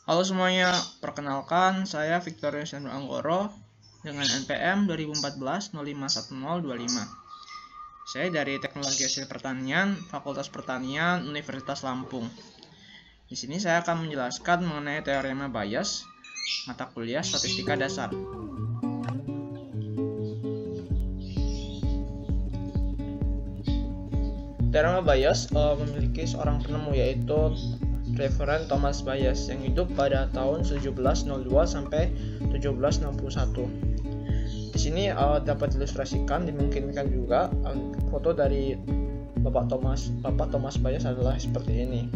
Halo semuanya, perkenalkan saya Victorius Anggoro dengan NPM 2014-051025. Saya dari Teknologi Hasil Pertanian, Fakultas Pertanian, Universitas Lampung. Di sini saya akan menjelaskan mengenai teorema Bayes, mata kuliah Statistika Dasar. Teorema Bayes memiliki seorang penemu, yaitu Reverend Thomas Bayes, yang hidup pada tahun 1702 sampai 1761. Di sini dapat diilustrasikan, dimungkinkan juga foto dari Bapak Thomas Bayes adalah seperti ini.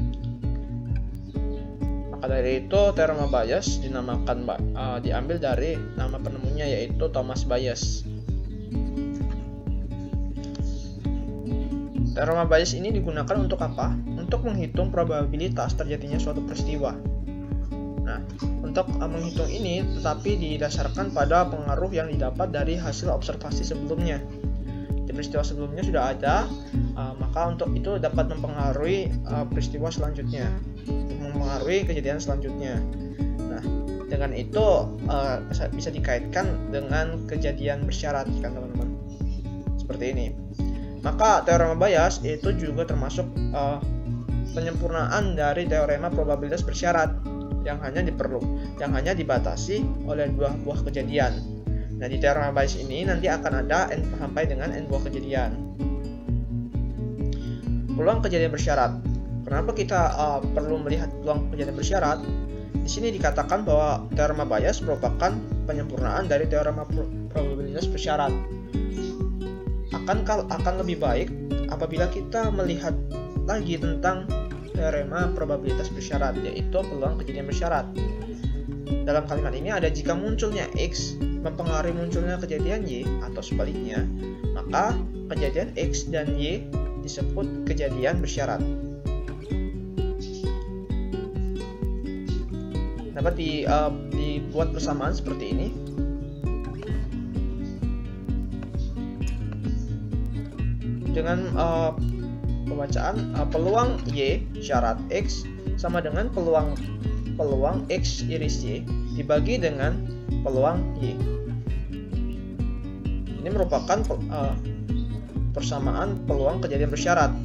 Maka dari itu teorema Bayes dinamakan diambil dari nama penemunya, yaitu Thomas Bayes. Teorema Bayes ini digunakan untuk apa? Untuk menghitung probabilitas terjadinya suatu peristiwa. Nah, untuk menghitung ini tetapi didasarkan pada pengaruh yang didapat dari hasil observasi sebelumnya. Di peristiwa sebelumnya sudah ada, maka untuk itu dapat mempengaruhi peristiwa selanjutnya, mempengaruhi kejadian selanjutnya. Nah, dengan itu bisa dikaitkan dengan kejadian bersyarat, kan teman-teman. Seperti ini. Maka teorema Bayes itu juga termasuk penyempurnaan dari teorema probabilitas bersyarat yang hanya dibatasi oleh dua buah kejadian. Nah, di teorema Bayes ini nanti akan ada n sampai dengan n buah kejadian. Peluang kejadian bersyarat. Kenapa kita perlu melihat peluang kejadian bersyarat? Di sini dikatakan bahwa teorema Bayes merupakan penyempurnaan dari teorema probabilitas bersyarat. Akan lebih baik apabila kita melihat lagi tentang teorema probabilitas bersyarat, yaitu peluang kejadian bersyarat. Dalam kalimat ini ada jika munculnya X mempengaruhi munculnya kejadian Y atau sebaliknya, maka kejadian X dan Y disebut kejadian bersyarat. Dapat dibuat persamaan seperti ini. Dengan pembacaan peluang Y syarat X sama dengan peluang X iris Y dibagi dengan peluang Y. Ini merupakan persamaan peluang kejadian bersyarat.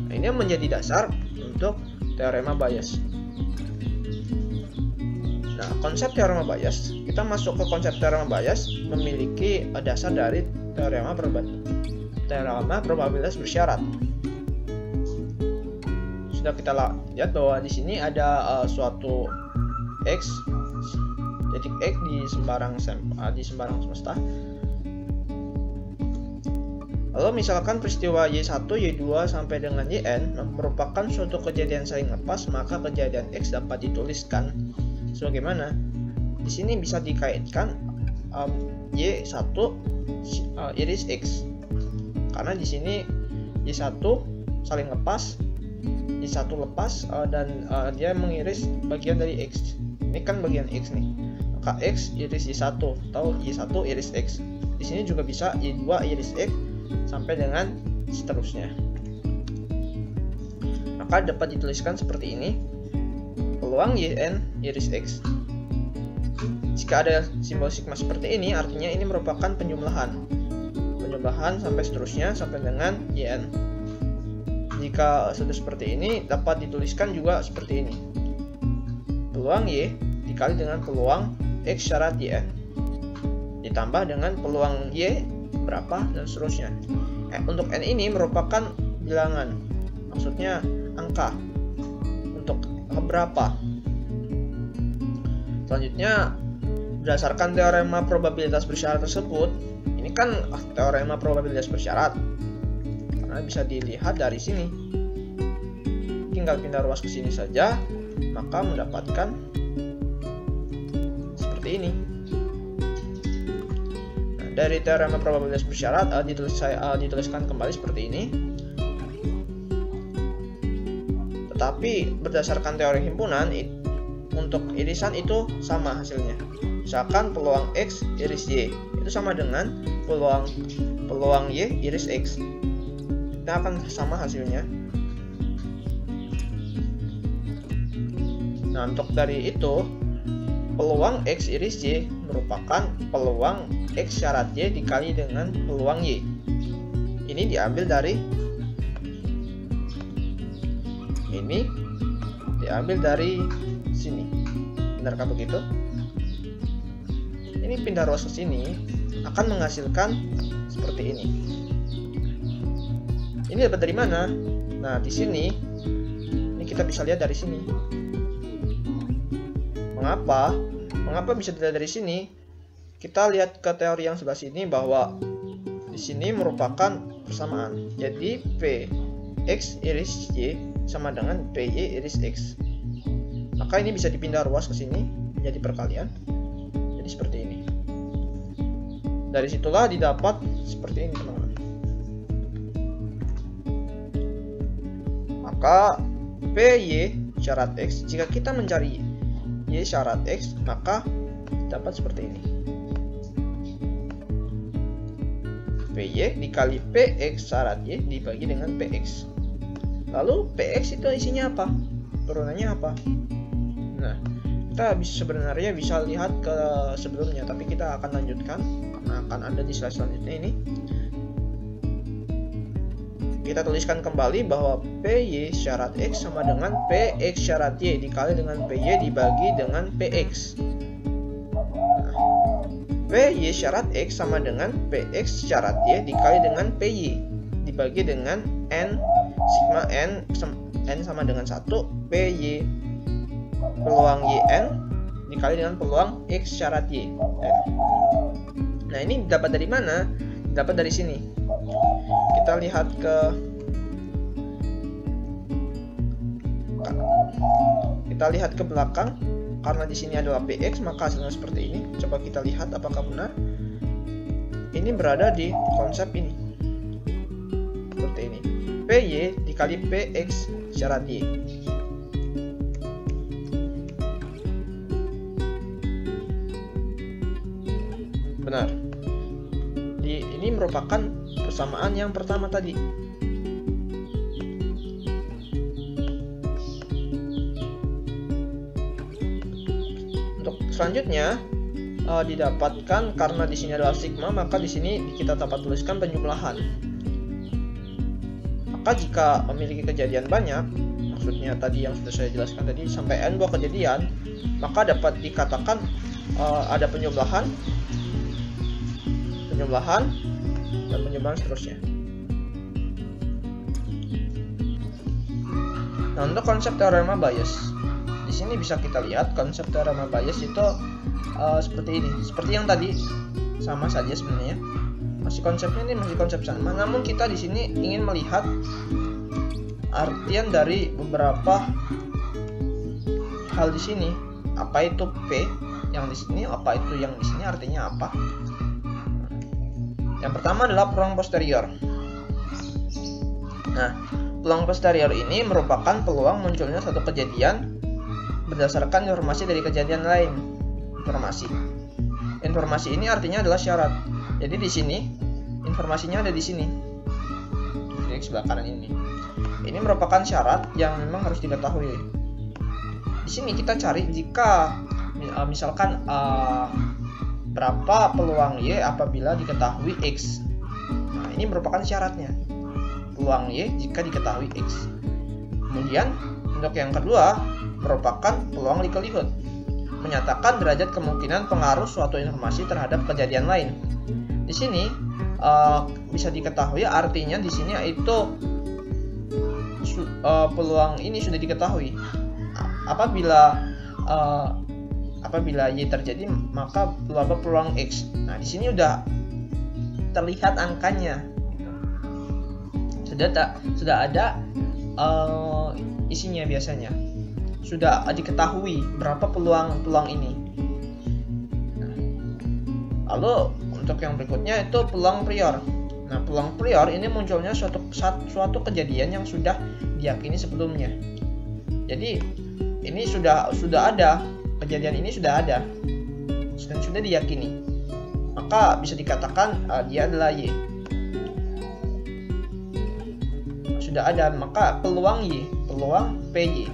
Nah, ini menjadi dasar untuk teorema Bayes. Nah, konsep teorema Bayes, kita masuk ke konsep teorema Bayes memiliki dasar dari teorema probabilitas bersyarat. Sudah kita lihat bahwa di sini ada suatu X, titik X di sembarang semesta. Lalu misalkan peristiwa Y1, Y2 sampai dengan YN merupakan suatu kejadian saling lepas, maka kejadian X dapat dituliskan sebagaimana. Di sini bisa dikaitkan Y1 iris X. Karena di sini Y1 saling lepas, Y1 lepas dan dia mengiris bagian dari X. Ini kan bagian X nih. Maka X iris Y1 atau Y1 iris X. Di sini juga bisa Y2 iris X sampai dengan seterusnya. Maka dapat dituliskan seperti ini. Peluang YN iris X. Jika ada simbol sigma seperti ini, artinya ini merupakan penjumlahan sampai seterusnya sampai dengan YN. Jika sudah seperti ini, dapat dituliskan juga seperti ini. Peluang Y dikali dengan peluang X syarat YN ditambah dengan peluang Y berapa dan seterusnya. Untuk N ini merupakan bilangan, maksudnya angka untuk berapa. Selanjutnya, berdasarkan teorema probabilitas bersyarat tersebut, ini kan teorema probabilitas bersyarat karena bisa dilihat dari sini. Tinggal pindah ruas ke sini saja, maka mendapatkan seperti ini. Nah, dari teorema probabilitas bersyarat dituliskan kembali seperti ini. Tetapi berdasarkan teori himpunan, untuk irisan itu sama hasilnya. Misalkan peluang X iris Y itu sama dengan peluang Y iris X. Kita akan sama hasilnya. Nah, untuk dari itu, peluang X iris Y merupakan peluang X syarat Y dikali dengan peluang Y. Ini diambil dari sini. Benarkah begitu? Ini pindah ruas ke sini akan menghasilkan seperti ini. Ini dapat dari mana? Nah, di sini ini kita bisa lihat dari sini. Mengapa bisa dilihat dari sini? Kita lihat ke teori yang sebelah sini bahwa di sini merupakan persamaan. Jadi Px iris Y sama dengan Py iris X. Maka ini bisa dipindah ruas ke sini menjadi perkalian. Jadi seperti ini. Dari situlah didapat seperti ini, teman-teman. Maka Py syarat X, jika kita mencari Y syarat X, maka dapat seperti ini. Py dikali Px syarat Y dibagi dengan Px. Lalu Px itu isinya apa? Turunannya apa? Nah, kita sebenarnya bisa lihat ke sebelumnya, tapi kita akan lanjutkan karena akan ada di slide selanjutnya ini. Kita tuliskan kembali bahwa Py syarat X sama dengan Px syarat Y dikali dengan Py dibagi dengan Px. Nah, Py syarat X sama dengan Px syarat Y dikali dengan Py dibagi dengan N sigma N sama dengan 1 Py peluang Yn dikali dengan peluang X syarat Y. Nah, ini dapat dari mana? Dapat dari sini. Kita lihat ke belakang. Karena di sini adalah Px, maka hasilnya seperti ini. Coba kita lihat apakah benar. Ini berada di konsep ini. Seperti ini. Py dikali Px syarat Y. Benar. Ini merupakan persamaan yang pertama tadi. Untuk selanjutnya didapatkan karena di sini adalah sigma, maka di sini kita dapat tuliskan penjumlahan. Maka jika memiliki kejadian banyak, maksudnya tadi yang sudah saya jelaskan tadi sampai n2 kejadian, maka dapat dikatakan ada penjumlahan dan penjumlahan seterusnya. Nah, untuk konsep teorema Bayes, di sini bisa kita lihat konsep teorema Bayes itu seperti ini, seperti yang tadi, sama saja sebenarnya. Konsepnya ini masih konsep sama, namun kita di sini ingin melihat artian dari beberapa hal di sini. Apa itu P yang di sini, apa itu yang di sini, artinya apa? Yang pertama adalah peluang posterior. Nah, peluang posterior ini merupakan peluang munculnya satu kejadian berdasarkan informasi dari kejadian lain. Informasi ini artinya adalah syarat. Jadi di sini informasinya ada di sini. Di sebelah kanan ini. Ini merupakan syarat yang memang harus diketahui. Di sini kita cari jika misalkan berapa peluang Y apabila diketahui X. Nah, ini merupakan syaratnya. Peluang Y jika diketahui X. Kemudian, untuk yang kedua, merupakan peluang likelihood. Menyatakan derajat kemungkinan pengaruh suatu informasi terhadap kejadian lain. Di sini bisa diketahui, artinya di sini itu peluang ini sudah diketahui. Apabila Y terjadi, maka peluang X. Nah, di sini udah terlihat angkanya. Sudah ada isinya biasanya. Sudah diketahui berapa peluang ini. Nah, lalu untuk yang berikutnya itu peluang prior. Nah, peluang prior ini munculnya suatu kejadian yang sudah diyakini sebelumnya. Jadi ini sudah ada. Kejadian ini sudah ada dan sudah diyakini, maka bisa dikatakan dia adalah Y. Sudah ada, maka peluang Y, peluang PY.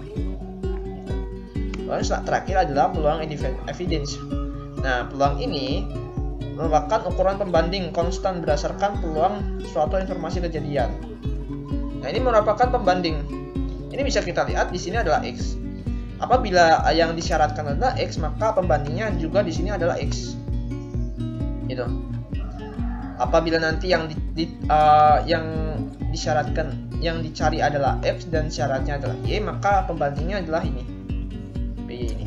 Lalu terakhir adalah peluang evidence. Nah, peluang ini merupakan ukuran pembanding konstan berdasarkan peluang suatu informasi kejadian. Nah, ini merupakan pembanding. Ini bisa kita lihat di sini adalah X. Apabila yang disyaratkan adalah X, maka pembandingnya juga di sini adalah X. Gitu. Apabila nanti yang disyaratkan, yang dicari adalah X dan syaratnya adalah Y, maka pembandingnya adalah ini, PY ini.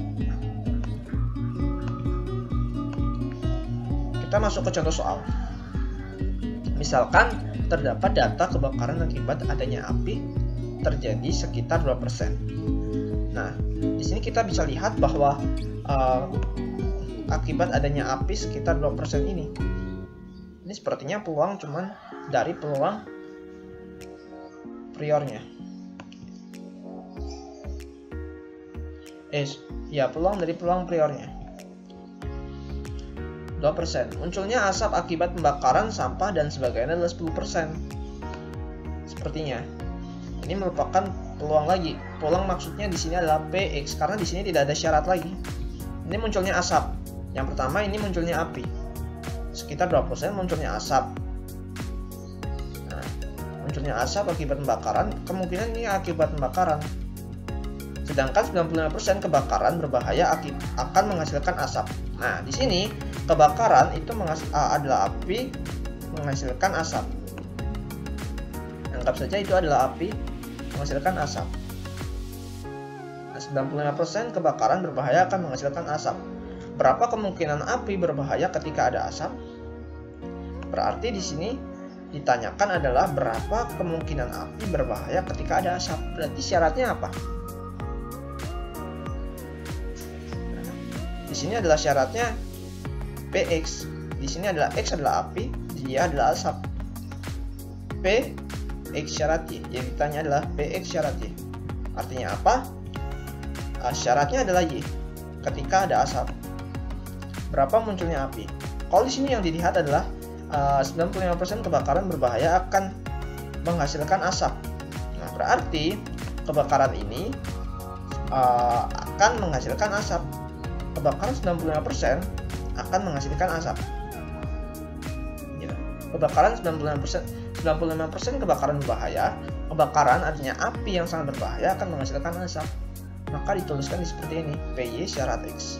Kita masuk ke contoh soal. Misalkan terdapat data kebakaran akibat adanya api terjadi sekitar 2%. Nah, di sini kita bisa lihat bahwa akibat adanya api sekitar 2% ini sepertinya peluang cuman dari peluang priornya. Peluang dari peluang priornya 2%. Munculnya asap akibat pembakaran sampah dan sebagainya adalah 10%. Sepertinya ini merupakan peluang lagi. Peluang maksudnya di sini adalah PX karena di sini tidak ada syarat lagi. Ini munculnya asap. Yang pertama ini munculnya api. Sekitar 2% munculnya asap. Nah, munculnya asap akibat pembakaran, kemungkinan ini akibat pembakaran. Sedangkan 95% kebakaran berbahaya akan menghasilkan asap. Nah, di sini kebakaran itu adalah api menghasilkan asap. Anggap saja itu adalah api menghasilkan asap. Nah, 95% kebakaran berbahaya akan menghasilkan asap. Berapa kemungkinan api berbahaya ketika ada asap? Berarti di sini ditanyakan adalah berapa kemungkinan api berbahaya ketika ada asap. Berarti syaratnya apa? Nah, di sini adalah syaratnya PX. Di sini adalah X adalah api, dia adalah asap. PX syarat Y. Yang ditanya adalah PX syarat Y. Artinya apa? Syaratnya adalah Y. Ketika ada asap. Berapa munculnya api? Kalau di sini yang dilihat adalah 95% kebakaran berbahaya akan menghasilkan asap. Nah, berarti kebakaran ini akan menghasilkan asap. Kebakaran 95% akan menghasilkan asap. Ya. Kebakaran 95% kebakaran berbahaya. Kebakaran artinya api yang sangat berbahaya akan menghasilkan asap. Maka dituliskan seperti ini, PY syarat X.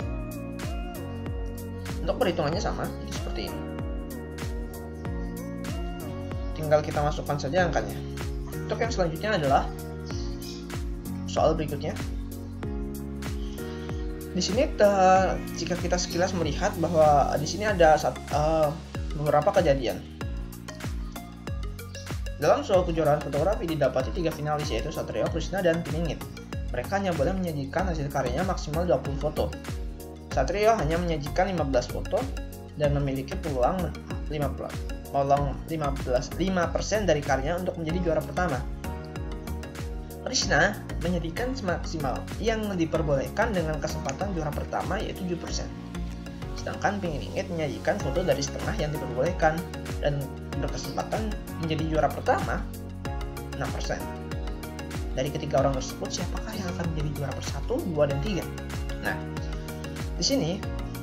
Untuk perhitungannya sama, jadi seperti ini. Tinggal kita masukkan saja angkanya. Untuk yang selanjutnya adalah soal berikutnya. Di sini jika kita sekilas melihat bahwa di sini ada beberapa kejadian. Dalam suatu kejuaraan fotografi didapati 3 finalis, yaitu Satrio, Krishna, dan Piningit. Mereka hanya boleh menyajikan hasil karyanya maksimal 20 foto. Satrio hanya menyajikan 15 foto dan memiliki peluang 5% dari karyanya untuk menjadi juara pertama. Krishna menyajikan semaksimal yang diperbolehkan dengan kesempatan juara pertama, yaitu 7%. Sedangkan Piningit menyajikan foto dari setengah yang diperbolehkan dan berkesempatan menjadi juara pertama 6%. Dari ketiga orang tersebut, siapakah yang akan menjadi juara per-1, 2, dan 3? Nah, di sini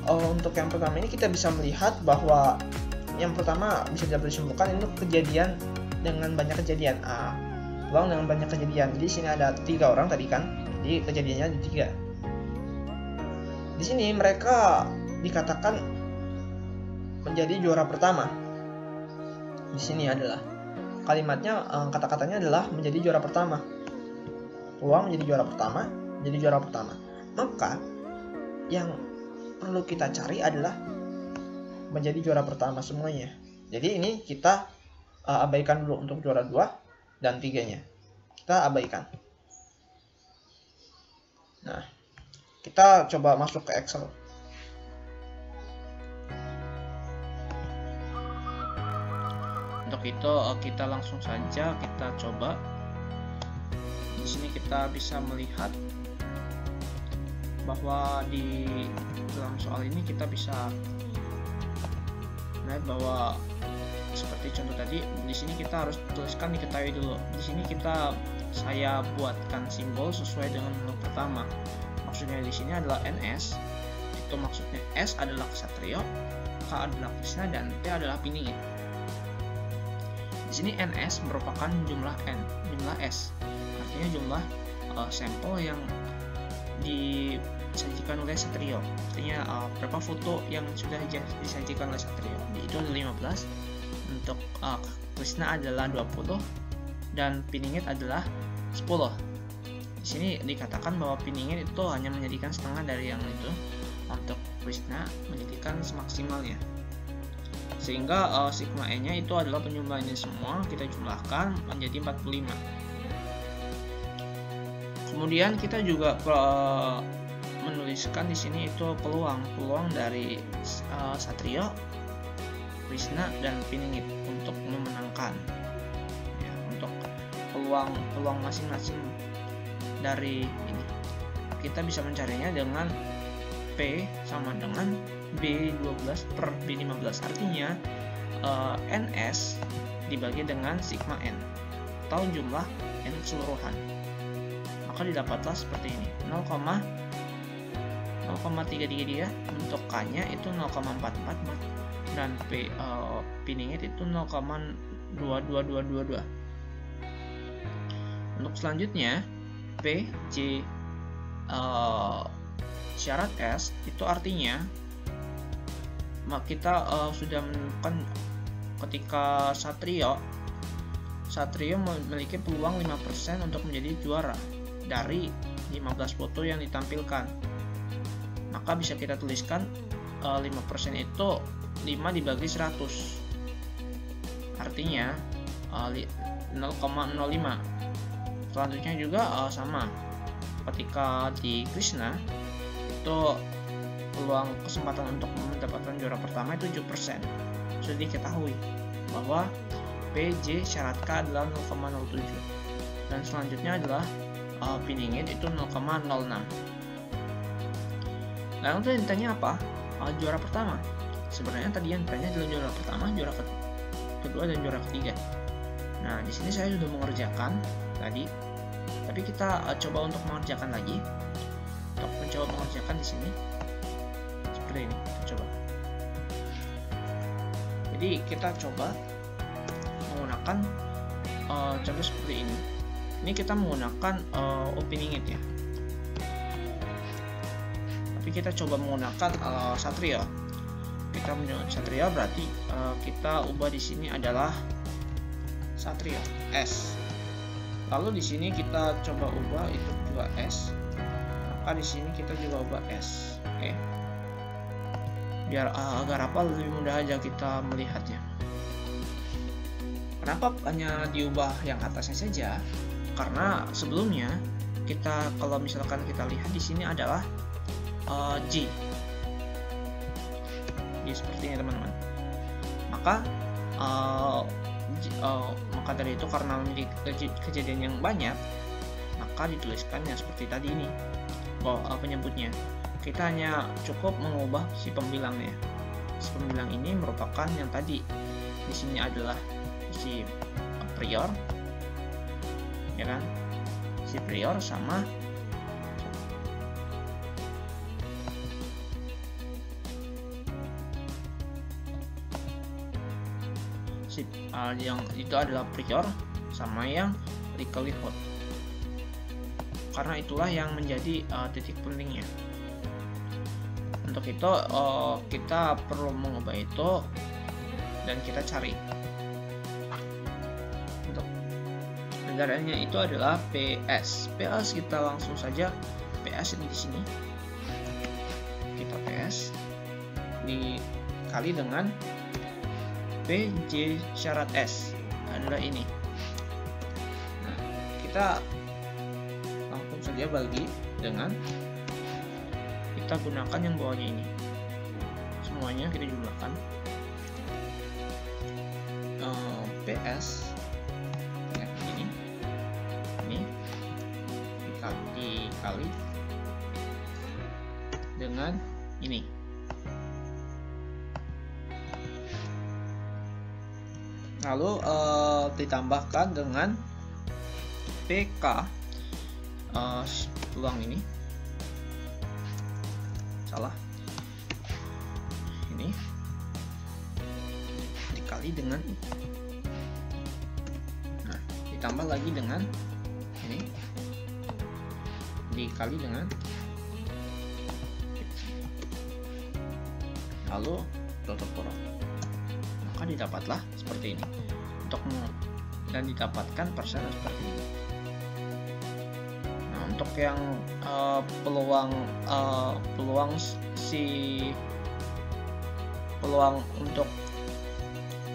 untuk yang pertama ini kita bisa melihat bahwa yang pertama bisa dapat disimpulkan itu kejadian dengan banyak kejadian. Peluang dengan banyak kejadian. Jadi di sini ada 3 orang tadi kan, jadi kejadiannya ada 3. Di sini mereka dikatakan menjadi juara pertama. Di sini adalah kalimatnya, kata-katanya adalah menjadi juara pertama. Peluang menjadi juara pertama, menjadi juara pertama. Maka yang perlu kita cari adalah menjadi juara pertama semuanya. Jadi ini kita abaikan dulu untuk juara 2 dan 3-nya. Kita abaikan. Nah, kita coba masuk ke Excel. Untuk itu kita langsung saja kita coba. Di sini kita bisa melihat bahwa di dalam soal ini kita bisa melihat bahwa seperti contoh tadi, di sini kita harus tuliskan diketahui dulu. Di sini saya buatkan simbol sesuai dengan menu pertama. maksudnya di sini adalah NS. Itu maksudnya S adalah Ksatrio, K adalah Krishna, dan T adalah Piningit. Di sini NS merupakan jumlah N, jumlah S, artinya jumlah sampel yang disajikan oleh Ksatrio. Artinya berapa foto yang sudah disajikan oleh Ksatrio. Itu 15. Untuk Krishna adalah 20 dan Piningit adalah 10. Di sini dikatakan bahwa Piningit itu hanya menjadikan setengah dari yang itu. Untuk Krishna menjadikan semaksimalnya. Sehingga sigma N nya itu adalah penyumbangnya semua kita jumlahkan menjadi 45. Kemudian kita juga menuliskan di sini itu peluang dari Ksatrio, Krishna, dan Piningit untuk memenangkan. Ya, untuk peluang masing-masing dari ini kita bisa mencarinya dengan P sama dengan B12 per B15. Artinya NS dibagi dengan sigma N atau jumlah N keseluruhan. Maka didapatlah seperti ini, 0,333. Untuk K nya itu 0,444 dan Piningit itu 0,22222. Untuk selanjutnya P, J, syarat S itu artinya kita sudah menemukan ketika Ksatrio memiliki peluang 5% untuk menjadi juara dari 15 foto yang ditampilkan. Maka bisa kita tuliskan 5% itu 5 dibagi 100, artinya 0,05. Selanjutnya juga sama, ketika di Krishna itu peluang kesempatan untuk mendapatkan juara pertama itu 7%. Sudah diketahui bahwa PJ syarat K adalah 0,07 dan selanjutnya adalah Piningit itu 0,06. Lalu tadi ditanya apa? Juara pertama. Sebenarnya tadi yang ditanya adalah juara pertama, juara kedua, dan juara ketiga. Nah, di sini saya sudah mengerjakan tadi, tapi kita coba untuk mengerjakan lagi. Untuk mencoba mengerjakan di sini seperti ini, kita coba. Jadi kita coba menggunakan contoh seperti ini. Ini kita menggunakan Piningit ya. Tapi kita coba menggunakan Ksatrio. Kita menggunakan Ksatrio berarti kita ubah di sini adalah Ksatrio S. Lalu di sini kita coba ubah itu juga S. Maka di sini kita juga ubah S. Oke. Biar agar apa lebih mudah aja kita melihatnya. Kenapa hanya diubah yang atasnya saja? Karena sebelumnya kita kalau misalkan kita lihat di sini adalah J seperti ini teman-teman. Maka maka dari itu karena memiliki kejadian yang banyak, maka dituliskannya seperti tadi ini bahwa penyebutnya. Kita hanya cukup mengubah si pembilangnya. Si pembilang ini merupakan yang tadi di sini adalah si prior, ya kan? Si prior sama si yang itu adalah prior sama yang Likalihood. Karena itulah yang menjadi titik pentingnya. Untuk itu kita perlu mengubah itu dan kita cari. Untuk negaranya itu adalah PS. PS kita langsung saja PS di sini. Kita PS dikali dengan PJ syarat S adalah ini. Nah, kita langsung saja bagi dengan kita gunakan yang bawahnya ini. Semuanya kita jumlahkan. PS ya, ini dikali dengan ini. Lalu ditambahkan dengan PK peluang ini salah. Ini dikali dengan, nah ditambah lagi dengan ini, dikali dengan, lalu tutup kurung, maka didapatlah seperti ini dan didapatkan persen seperti ini. Nah, untuk yang peluang untuk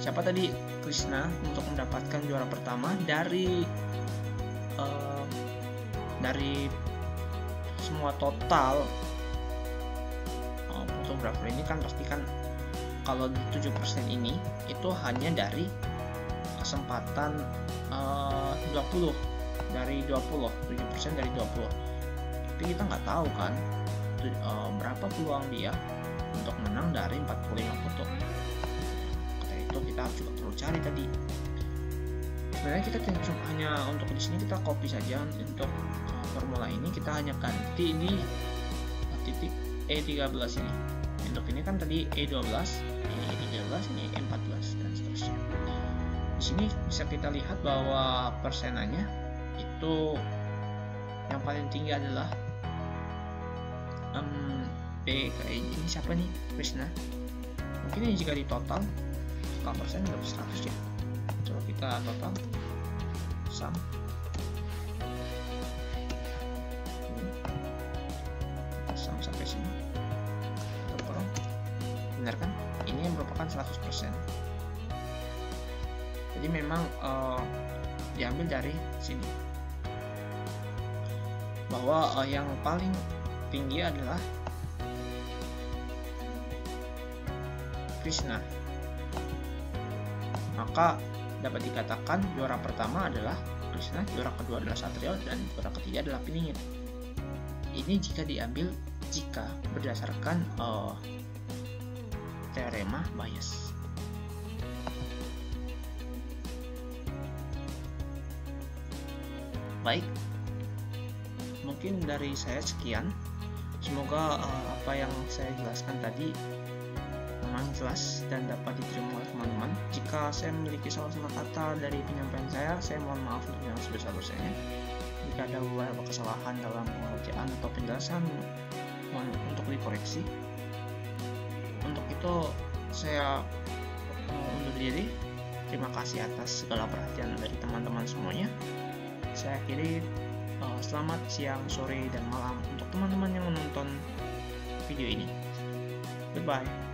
siapa tadi, Krishna, untuk mendapatkan juara pertama dari semua total fotografer ini kan pastikan kalau 7% ini itu hanya dari kesempatan 20 dari 20, 7% dari 20. Tapi kita nggak tahu kan berapa peluang dia untuk menang dari 45 foto. Karena itu kita juga perlu cari tadi. Sebenarnya kita hanya untuk di sini kita copy saja untuk formula ini, kita hanya ganti di titik E13 ini. Untuk ini kan tadi E12, ini E13, ini E14 dan seterusnya. Di sini bisa kita lihat bahwa persenannya itu yang paling tinggi adalah ini siapa nih, Krishna. Mungkin ini jika di total persen lebih 100 ya. Coba kita total sum. Sum sampai sini. Benar kan? Ini merupakan 100%. Jadi memang diambil dari sini. Bahwa yang paling tinggi adalah Krishna. Maka dapat dikatakan juara pertama adalah Krishna, juara kedua adalah Satrio, dan juara ketiga adalah Piningit. Ini jika berdasarkan teorema Bayes. Baik, mungkin dari saya sekian. Semoga apa yang saya jelaskan tadi memang jelas dan dapat diterima oleh teman-teman. Jika saya memiliki salah-salah kata dari penyampaian saya mohon maaf untuk yang sebesar-besarnya. Jika ada beberapa kesalahan dalam pengerjaan atau penjelasan, mohon untuk dikoreksi. Untuk itu saya undur diri. Terima kasih atas segala perhatian dari teman-teman semuanya. Saya akhiri, selamat siang, sore, dan malam untuk teman-teman yang menonton video ini. Goodbye.